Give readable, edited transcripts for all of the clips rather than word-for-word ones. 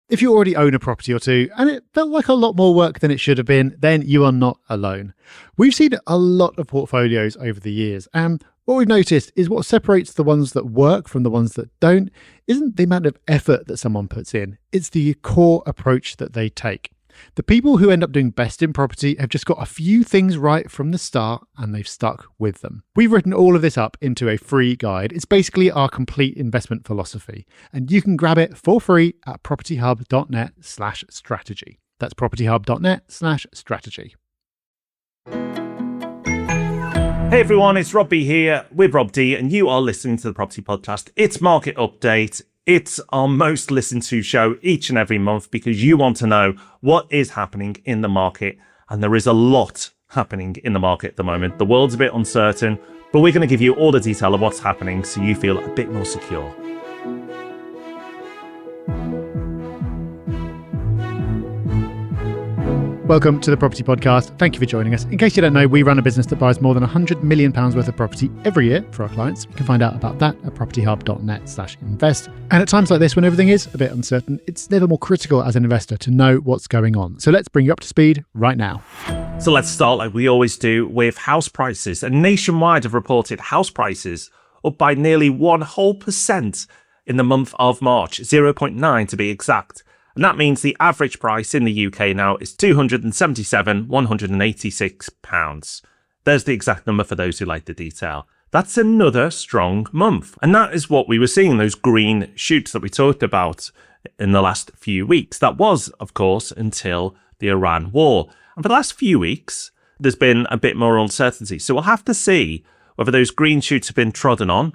If you already own a property or two and it felt like a lot more work than it should have been, then you are not alone. We've seen a lot of portfolios over the years, and what we've noticed is what separates the ones that work from the ones that don't isn't the amount of effort that someone puts in, it's the core approach that they take. The people who end up doing best in property have just got a few things right from the start and they've stuck with them. We've written all of this up into a free guide. It's basically our complete investment philosophy, and you can grab it for free at propertyhub.net/strategy. That's propertyhub.net/strategy. Hey everyone, it's Rob B here with Rob D, and you are listening to the Property Podcast. It's Market Update. It's our most listened to show each and every month because you want to know what is happening in the market. And there is a lot happening in the market at the moment. The world's a bit uncertain, but we're going to give you all the detail of what's happening so you feel a bit more secure. Welcome to the Property Podcast. Thank you for joining us. In case you don't know, we run a business that buys more than £100 million worth of property every year for our clients. You can find out about that at propertyhub.net/invest. And at times like this, when everything is a bit uncertain, it's never more critical as an investor to know what's going on. So let's bring you up to speed right now. So let's start like we always do with house prices. And nationwide have reported house prices up by nearly 1% in the month of March, 0.9 to be exact. And that means the average price in the UK now is £277,186. There's the exact number for those who like the detail. That's another strong month. And that is what we were seeing, those green shoots that we talked about in the last few weeks. That was, of course, until the Iran war. And for the last few weeks, there's been a bit more uncertainty. So we'll have to see whether those green shoots have been trodden on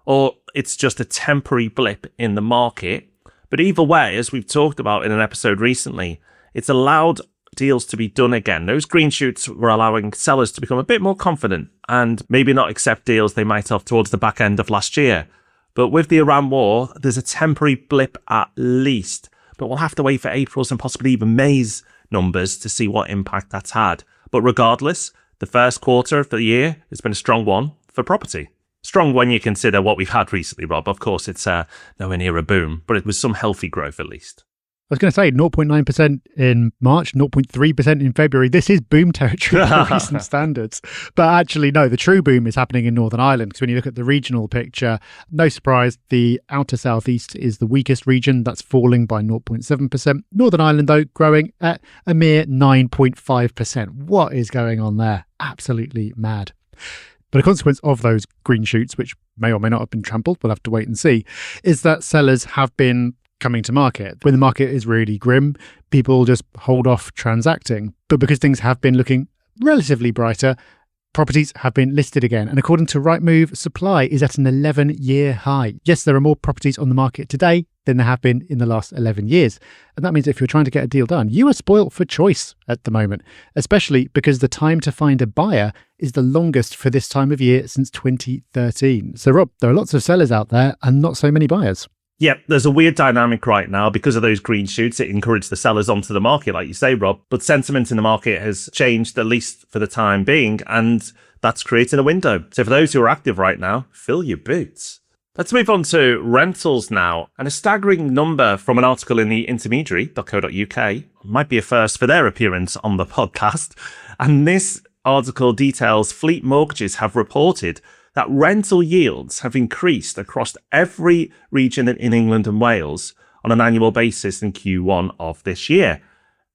or it's just a temporary blip in the market. But either way, as we've talked about in an episode recently, it's allowed deals to be done again. Those green shoots were allowing sellers to become a bit more confident and maybe not accept deals they might have towards the back end of last year. But with the Iran war, there's a temporary blip at least. But we'll have to wait for April's and possibly even May's numbers to see what impact that's had. But regardless, the first quarter of the year has been a strong one for property. Strong when you consider what we've had recently, Rob. Of course, it's nowhere near a boom, but it was some healthy growth at least. I was going to say 0.9% in March, 0.3% in February. This is boom territory for recent standards. But actually, no, the true boom is happening in Northern Ireland. Because when you look at the regional picture, no surprise, the outer southeast is the weakest region. That's falling by 0.7%. Northern Ireland, though, growing at a mere 9.5%. What is going on there? Absolutely mad. But a consequence of those green shoots, which may or may not have been trampled, we'll have to wait and see, is that sellers have been coming to market. When the market is really grim, people just hold off transacting. But because things have been looking relatively brighter, properties have been listed again. And according to Rightmove, supply is at an 11-year high. Yes, there are more properties on the market today than there have been in the last 11 years. And that means if you're trying to get a deal done, you are spoilt for choice at the moment, especially because the time to find a buyer is the longest for this time of year since 2013. So Rob, there are lots of sellers out there and not so many buyers. Yeah, there's a weird dynamic right now because of those green shoots. It encouraged the sellers onto the market, like you say, Rob. But sentiment in the market has changed, at least for the time being, and that's creating a window. So for those who are active right now, fill your boots. Let's move on to rentals now. And a staggering number from an article in the intermediary.co.uk might be a first for their appearance on the podcast. And this article details fleet mortgages have reported that rental yields have increased across every region in England and Wales on an annual basis in Q1 of this year.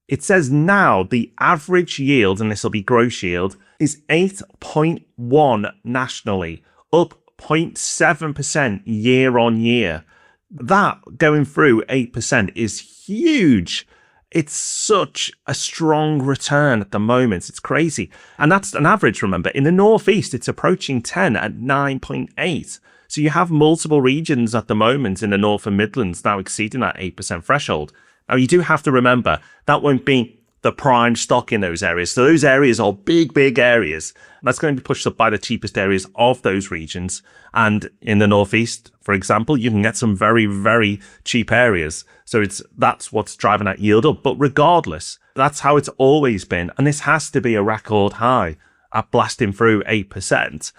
It says now the average yield, and this will be gross yield, is 8.1 nationally, up 0.7% year on year. That going through 8% is huge. It's such a strong return at the moment. It's crazy. And that's an average, remember. In the Northeast, it's approaching 10 at 9.8. So you have multiple regions at the moment in the North and Midlands now exceeding that 8% threshold. Now, you do have to remember that won't be the prime stock in those areas. So those areas are big, big areas. That's going to be pushed up by the cheapest areas of those regions. And in the Northeast, for example, you can get some very, very cheap areas. So that's what's driving that yield up. But regardless, that's how it's always been. And this has to be a record high at blasting through 8%.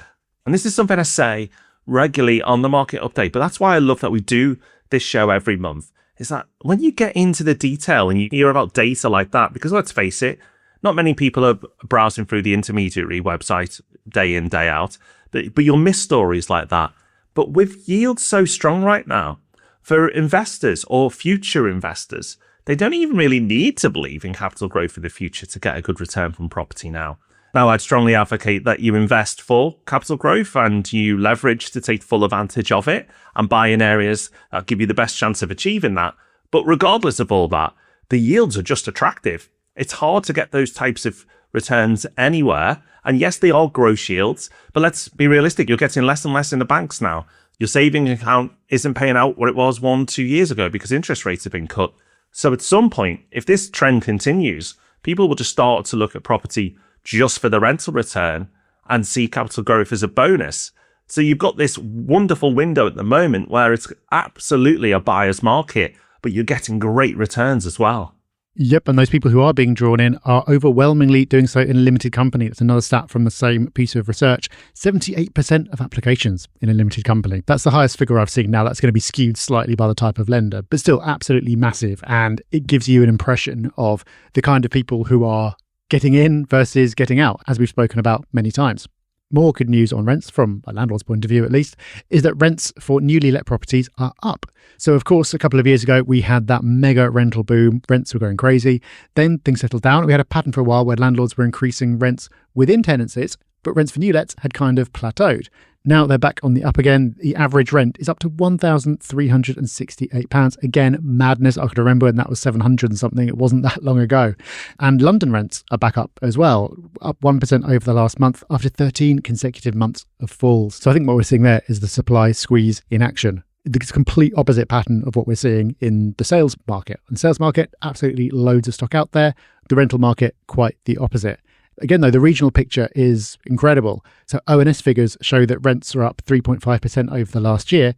And this is something I say regularly on the market update. But that's why I love that we do this show every month. is that when you get into the detail and you hear about data like that, because let's face it, not many people are browsing through the intermediary website day in, day out, but you'll miss stories like that. But with yields so strong right now, for investors or future investors, they don't even really need to believe in capital growth in the future to get a good return from property now. Now, I'd strongly advocate that you invest for capital growth and you leverage to take full advantage of it and buy in areas that give you the best chance of achieving that. But regardless of all that, the yields are just attractive. It's hard to get those types of returns anywhere. And yes, they are gross yields, but let's be realistic. You're getting less and less in the banks now. Your savings account isn't paying out what it was 1-2 years ago because interest rates have been cut. So at some point, if this trend continues, people will just start to look at property just for the rental return and see capital growth as a bonus. So you've got this wonderful window at the moment where it's absolutely a buyer's market, but you're getting great returns as well. Yep, and those people who are being drawn in are overwhelmingly doing so in a limited company. That's another stat from the same piece of research. 78% of applications in a limited company. That's the highest figure I've seen. Now, that's going to be skewed slightly by the type of lender, but still absolutely massive. And it gives you an impression of the kind of people who are getting in versus getting out, as we've spoken about many times. More good news on rents, from a landlord's point of view at least, is that rents for newly let properties are up. So, of course, a couple of years ago, we had that mega rental boom. Rents were going crazy. Then things settled down. We had a pattern for a while where landlords were increasing rents within tenancies, but rents for new lets had kind of plateaued. Now they're back on the up again. The average rent is up to £1,368. Again, madness. I could remember when that was 700 and something. It wasn't that long ago. And London rents are back up as well, up 1% over the last month after 13 consecutive months of falls. So I think what we're seeing there is the supply squeeze in action. The complete opposite pattern of what we're seeing in the sales market. In the sales market, absolutely loads of stock out there. The rental market, quite the opposite. Again, though, the regional picture is incredible. So ONS figures show that rents are up 3.5% over the last year,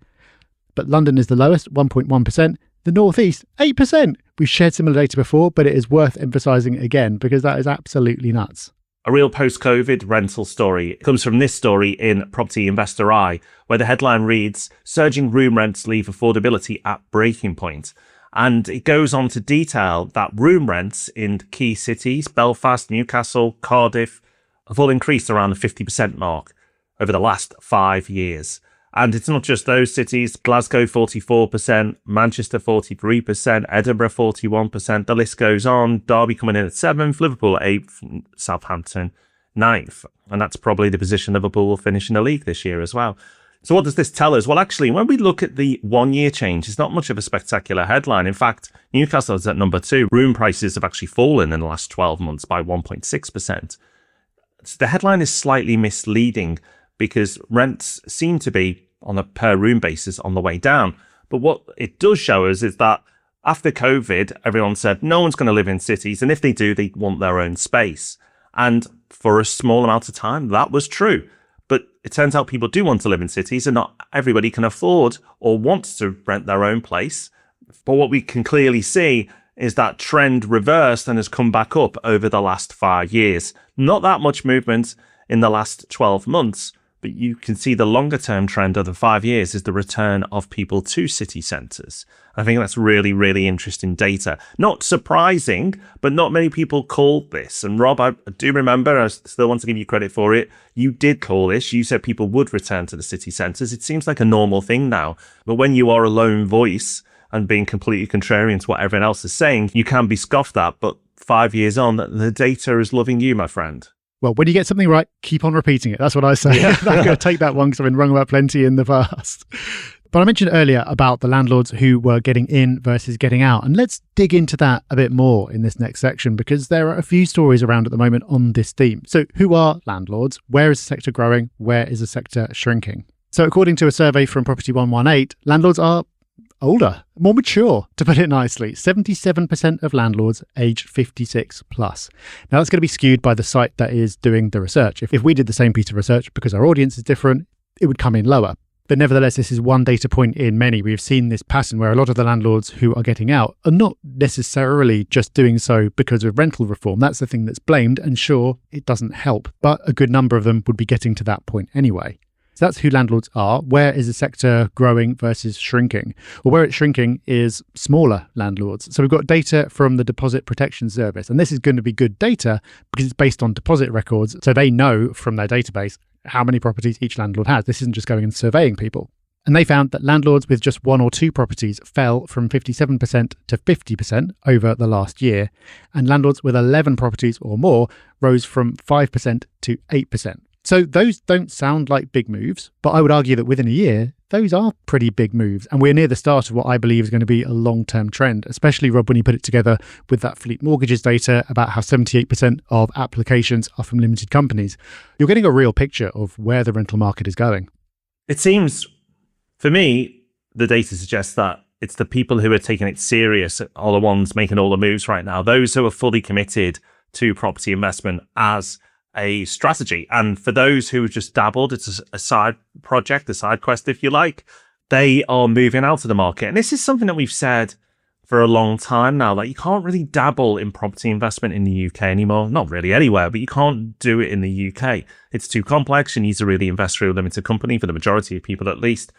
but London is the lowest, 1.1%. The Northeast, 8%. We've shared similar data before, but it is worth emphasising again because that is absolutely nuts. A real post-COVID rental story comes from this story in Property Investor Eye, where the headline reads, "Surging room rents leave affordability at breaking point." And it goes on to detail that room rents in key cities, Belfast, Newcastle, Cardiff, have all increased around the 50% mark over the last 5 years. And it's not just those cities. Glasgow, 44%, Manchester, 43%, Edinburgh, 41%. The list goes on. Derby coming in at 7th, Liverpool 8th, Southampton 9th. And that's probably the position Liverpool will finish in the league this year as well. So what does this tell us? Well, actually, when we look at the 1 year change, it's not much of a spectacular headline. In fact, Newcastle is at number 2. Room prices have actually fallen in the last 12 months by 1.6%. So the headline is slightly misleading because rents seem to be on a per room basis on the way down. But what it does show us is that after COVID, everyone said no one's going to live in cities. And if they do, they want their own space. And for a small amount of time, that was true. But it turns out people do want to live in cities and not everybody can afford or want to rent their own place. But what we can clearly see is that trend reversed and has come back up over the last 5 years. Not that much movement in the last 12 months, but you can see the longer term trend of the 5 years is the return of people to city centres. I think that's really, really interesting data. Not surprising, but not many people called this. And Rob, I do remember, I still want to give you credit for it. You did call this. You said people would return to the city centres. It seems like a normal thing now. But when you are a lone voice and being completely contrarian to what everyone else is saying, you can be scoffed at. But 5 years on, the data is loving you, my friend. Well, when you get something right, keep on repeating it. That's what I say. Yeah. I'm going to take that one because I've been wrong about plenty in the past. But I mentioned earlier about the landlords who were getting in versus getting out. And let's dig into that a bit more in this next section because there are a few stories around at the moment on this theme. So who are landlords? Where is the sector growing? Where is the sector shrinking? So according to a survey from Property 118, landlords are older, more mature, to put it nicely. 77% of landlords aged 56 plus. Now that's going to be skewed by the site that is doing the research. If we did the same piece of research, because our audience is different, it would come in lower. But nevertheless, this is one data point in many. We've seen this pattern where a lot of the landlords who are getting out are not necessarily just doing so because of rental reform. That's the thing that's blamed, and sure, it doesn't help. But a good number of them would be getting to that point anyway. So that's who landlords are. Where is the sector growing versus shrinking? Well, where it's shrinking is smaller landlords. So we've got data from the Deposit Protection Service, and this is going to be good data because it's based on deposit records. So they know from their database how many properties each landlord has. This isn't just going and surveying people. And they found that landlords with just 1 or 2 properties fell from 57% to 50% over the last year, and landlords with 11 properties or more rose from 5% to 8%. So those don't sound like big moves, but I would argue that within a year, those are pretty big moves. And we're near the start of what I believe is going to be a long-term trend, especially, Rob, when you put it together with that fleet mortgages data about how 78% of applications are from limited companies. You're getting a real picture of where the rental market is going. It seems, for me, the data suggests that it's the people who are taking it serious are the ones making all the moves right now. Those who are fully committed to property investment as a strategy. And for those who have just dabbled, it's a side project, a side quest, if you like, they are moving out of the market. And this is something that we've said for a long time now, like you can't really dabble in property investment in the UK anymore. Not really anywhere, but you can't do it in the UK. It's too complex. You need to really invest through a limited company for the majority of people at least.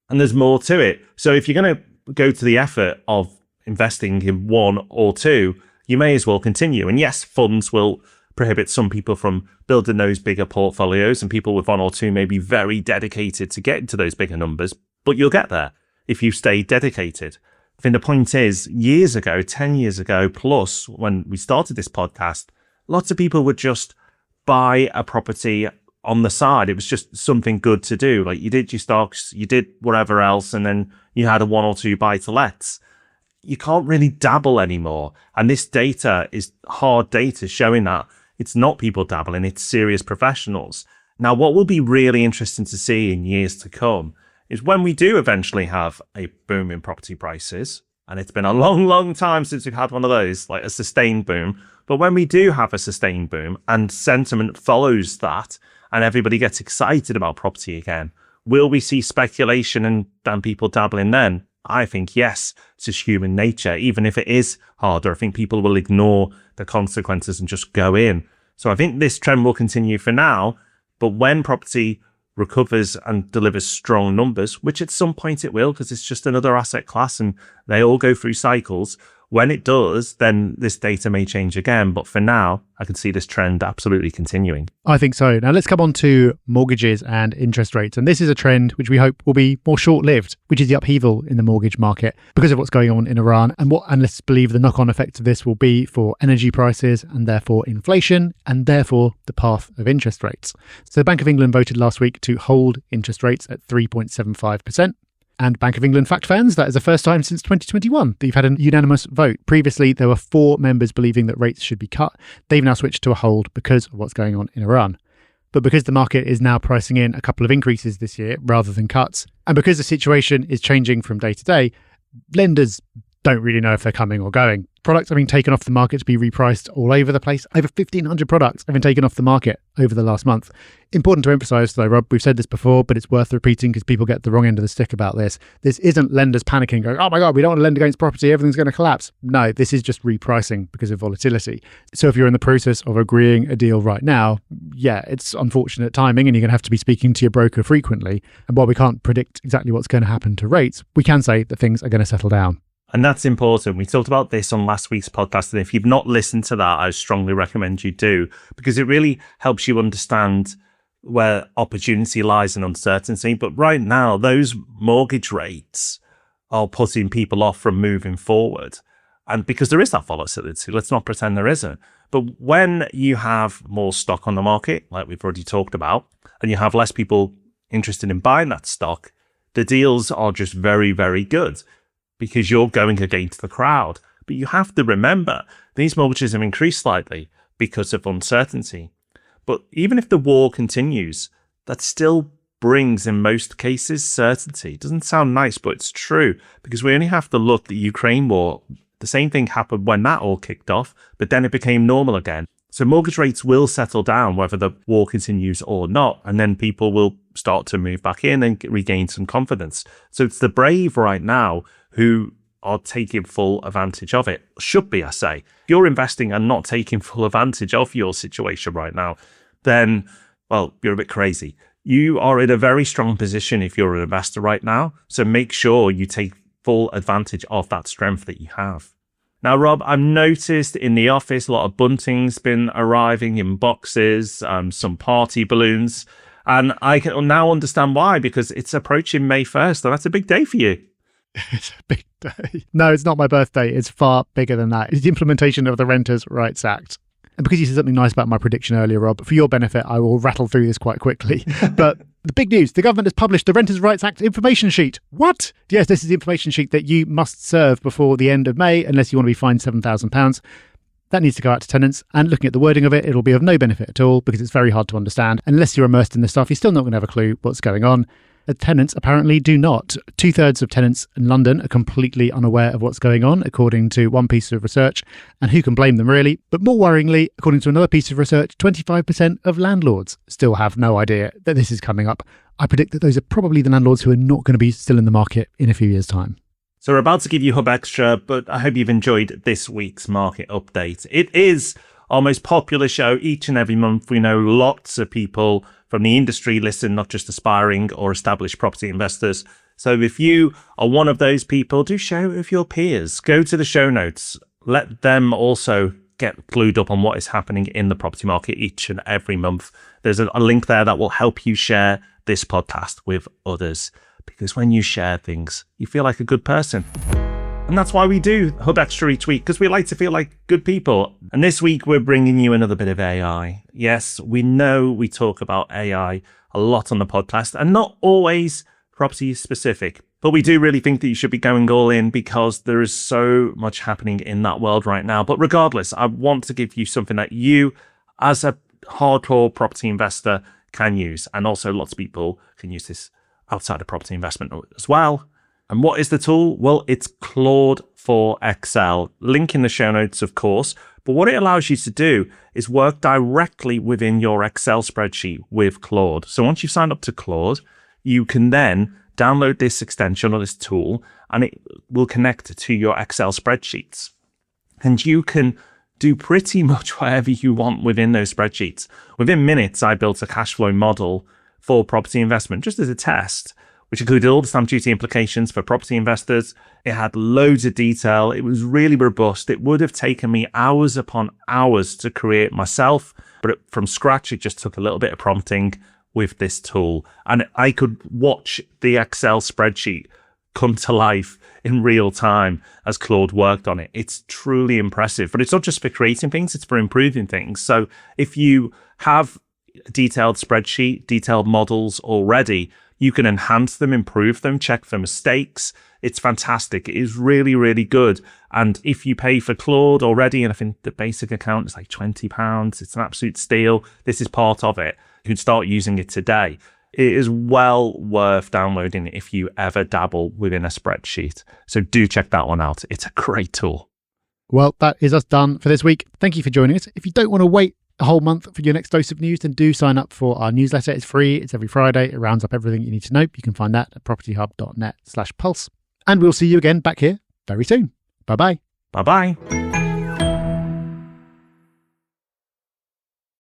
And there's more to it. So if you're going to go to the effort of investing in 1 or 2, you may as well continue. And yes, funds will prohibit some people from building those bigger portfolios, and people with 1 or 2 may be very dedicated to get into those bigger numbers, but you'll get there if you stay dedicated. I think the point is, years ago, 10 years ago plus, when we started this podcast, lots of people would just buy a property on the side. It was just something good to do. Like you did your stocks, you did whatever else, and then you had a 1 or 2 buy-to-lets. You can't really dabble anymore. And this data is hard data showing that it's not people dabbling, it's serious professionals. Now, what will be really interesting to see in years to come is when we do eventually have a boom in property prices, and it's been a long, long time since we've had one of those, like a sustained boom. But when we do have a sustained boom and sentiment follows that, and everybody gets excited about property again, will we see speculation and people dabbling then? I think yes, it's just human nature. Even if it is harder, I think people will ignore the consequences and just go in. So I think this trend will continue for now, but when property recovers and delivers strong numbers, which at some point it will, because it's just another asset class and they all go through cycles. When it does, then this data may change again. But for now, I can see this trend absolutely continuing. I think so. Now let's come on to mortgages and interest rates. And this is a trend which we hope will be more short-lived, which is the upheaval in the mortgage market because of what's going on in Iran and what analysts believe the knock-on effect of this will be for energy prices and therefore inflation and therefore the path of interest rates. So the Bank of England voted last week to hold interest rates at 3.75%. And Bank of England fact fans, that is the first time since 2021 that you've had a unanimous vote. Previously, there were 4 members believing that rates should be cut. They've now switched to a hold because of what's going on in Iran. But because the market is now pricing in a couple of increases this year rather than cuts, and because the situation is changing from day to day, lenders don't really know if they're coming or going. Products have been taken off the market to be repriced all over the place. Over 1,500 products have been taken off the market over the last month. Important to emphasise though, Rob, we've said this before, but it's worth repeating because people get the wrong end of the stick about this. This isn't lenders panicking, going, oh my God, we don't want to lend against property, everything's going to collapse. No, this is just repricing because of volatility. So if you're in the process of agreeing a deal right now, yeah, it's unfortunate timing and you're going to have to be speaking to your broker frequently. And while we can't predict exactly what's going to happen to rates, we can say that things are going to settle down. And that's important. We talked about this on last week's podcast. And if you've not listened to that, I strongly recommend you do, because it really helps you understand where opportunity lies in uncertainty. But right now, those mortgage rates are putting people off from moving forward. And because there is that volatility, let's not pretend there isn't. But when you have more stock on the market, like we've already talked about, and you have less people interested in buying that stock, the deals are just very, very good, because you're going against the crowd. But you have to remember, these mortgages have increased slightly because of uncertainty. But even if the war continues, that still brings, in most cases, certainty. It doesn't sound nice, but it's true, because we only have to look at the Ukraine war. The same thing happened when that all kicked off, but then it became normal again. So mortgage rates will settle down whether the war continues or not, and then people will start to move back in and regain some confidence. So it's the brave right now who are taking full advantage of it. Should be, I say. If you're investing and not taking full advantage of your situation right now, then, well, you're a bit crazy. You are in a very strong position if you're an investor right now. So make sure you take full advantage of that strength that you have. Now, Rob, I've noticed in the office a lot of bunting's been arriving in boxes, some party balloons. And I can now understand why, because it's approaching May 1st, and that's a big day for you. It's a big day. No, it's not my birthday. It's far bigger than that. It's the implementation of the Renters' Rights Act. And because you said something nice about my prediction earlier, Rob, for your benefit, I will rattle through this quite quickly. But the big news, the government has published the Renters' Rights Act information sheet. What? Yes, this is the information sheet that you must serve before the end of May, unless you want to be fined £7,000. That needs to go out to tenants, and looking at the wording of it, it'll be of no benefit at all because it's very hard to understand. Unless you're immersed in this stuff, you're still not going to have a clue what's going on. Tenants apparently do not. 2/3 of tenants in London are completely unaware of what's going on, according to one piece of research, and who can blame them really? But more worryingly, according to another piece of research, 25% of landlords still have no idea that this is coming up. I predict that those are probably the landlords who are not going to be still in the market in a few years' time. So we're about to give you Hub Extra, but I hope you've enjoyed this week's market update. It is our most popular show each and every month. We know lots of people from the industry listen, not just aspiring or established property investors. So if you are one of those people, do share it with your peers. Go to the show notes. Let them also get clued up on what is happening in the property market each and every month. There's a link there that will help you share this podcast with others. Because when you share things, you feel like a good person. And that's why we do Hub Extra each week, because we like to feel like good people. And this week, we're bringing you another bit of AI. Yes, we know we talk about AI a lot on the podcast, and not always property specific. But we do really think that you should be going all in because there is so much happening in that world right now. But regardless, I want to give you something that you, as a hardcore property investor, can use. And also lots of people can use this outside of property investment as well. And what is the tool? Well, it's Claude for Excel. Link in the show notes, of course. But what it allows you to do is work directly within your Excel spreadsheet with Claude. So once you've signed up to Claude, you can then download this extension or this tool, and it will connect to your Excel spreadsheets. And you can do pretty much whatever you want within those spreadsheets. Within minutes, I built a cash flow model for property investment just as a test, which included all the stamp duty implications for property investors. It had loads of detail. It was really robust. It would have taken me hours upon hours to create myself, but from scratch, it just took a little bit of prompting with this tool. And I could watch the Excel spreadsheet come to life in real time as Claude worked on it. It's truly impressive, but it's not just for creating things, it's for improving things. So if you have a detailed spreadsheet, detailed models already, you can enhance them, improve them, check for mistakes. It's fantastic. It is really, really good. And if you pay for Claude already, and I think the basic account is like £20, it's an absolute steal. This is part of it. You can start using it today. It is well worth downloading if you ever dabble within a spreadsheet. So do check that one out. It's a great tool. Well, that is us done for this week. Thank you for joining us. If you don't want to wait a whole month for your next dose of news, then do sign up for our newsletter. It's free. It's every Friday. It rounds up everything you need to know. You can find that at propertyhub.net/pulse. And we'll see you again back here very soon. Bye-bye. Bye-bye.